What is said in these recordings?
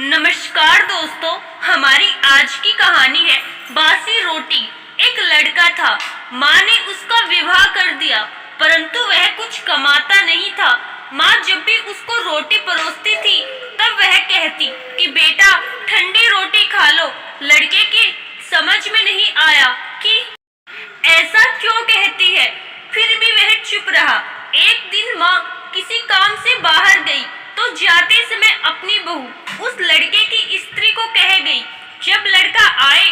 नमस्कार दोस्तों, हमारी आज की कहानी है बासी रोटी। एक लड़का था, माँ ने उसका विवाह कर दिया, परंतु वह कुछ कमाता नहीं था। माँ जब भी उसको रोटी परोसती थी तब वह कहती कि बेटा ठंडी रोटी खा लो। लड़के के समझ में नहीं आया कि ऐसा क्यों कहती है, फिर भी वह चुप रहा। एक दिन माँ किसी काम से बाहर गई तो जाते समय अपनी बहू उस लड़के की स्त्री को कह गई, जब लड़का आए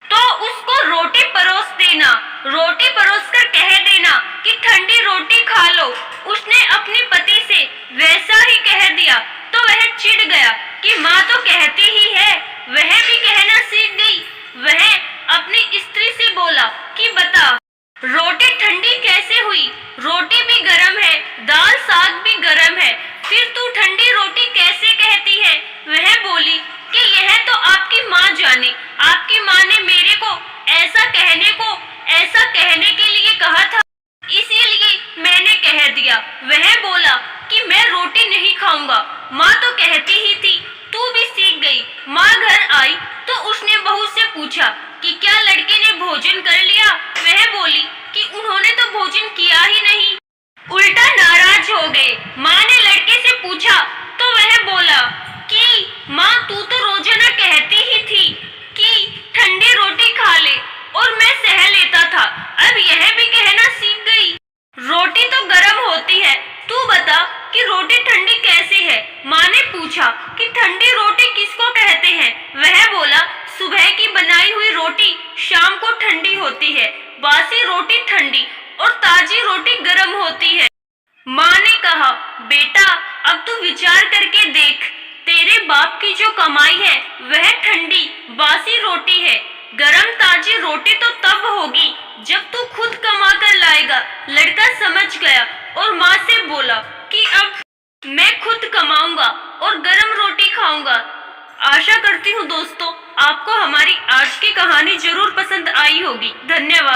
तो उसको रोटी परोस देना, रोटी परोस कर कह देना कि ठंडी रोटी खा लो। उसने अपने पति से वैसा ही कह दिया तो वह चिढ़ गया कि माँ तो कहती ही है। वह भी कहना सीख गई। वह अपनी स्त्री से बोला कि बता रोटी ठंडी कैसे हुई, रोटी भी गर्म है, दाल साग भी गर्म है, फिर तू ठंडी रोटी कैसे कहती है। वह बोली कि यह तो आपकी माँ जाने, आपकी माँ ने मेरे को ऐसा कहने के लिए कहा था, इसीलिए मैंने कह दिया। वह बोला कि मैं रोटी नहीं खाऊंगा, माँ तो कहती ही थी, तू भी सीख गई। माँ घर आई तो उसने बहू से पूछा कि क्या लड़के ने भोजन कर लिया। वह बोली कि उन्होंने तो भोजन किया ही नहीं, उल्टा नाराज हो गए। माँ ने लड़के से पूछा तो वह बोला कि माँ तू तो रोजाना कहती ही थी कि ठंडी रोटी खा ले और मैं सह लेता था, अब यह भी कहना सीख गई। रोटी तो गर्म होती है, तू बता कि रोटी ठंडी कैसे है। माँ ने पूछा कि ठंडी रोटी किसको कहते हैं। वह बोला सुबह की बनाई हुई रोटी शाम को ठंडी होती है, बासी रोटी ठंडी और ताजी रोटी गर्म होती है। माँ ने कहा बेटा अब तू विचार करके देख, तेरे बाप की जो कमाई है वह ठंडी बासी रोटी है, गरम ताजी रोटी तो तब होगी जब तू खुद कमा कर लाएगा। लड़का समझ गया और माँ से बोला कि अब मैं खुद कमाऊंगा और गरम रोटी खाऊंगा। आशा करती हूँ दोस्तों आपको हमारी आज की कहानी जरूर पसंद आई होगी। धन्यवाद।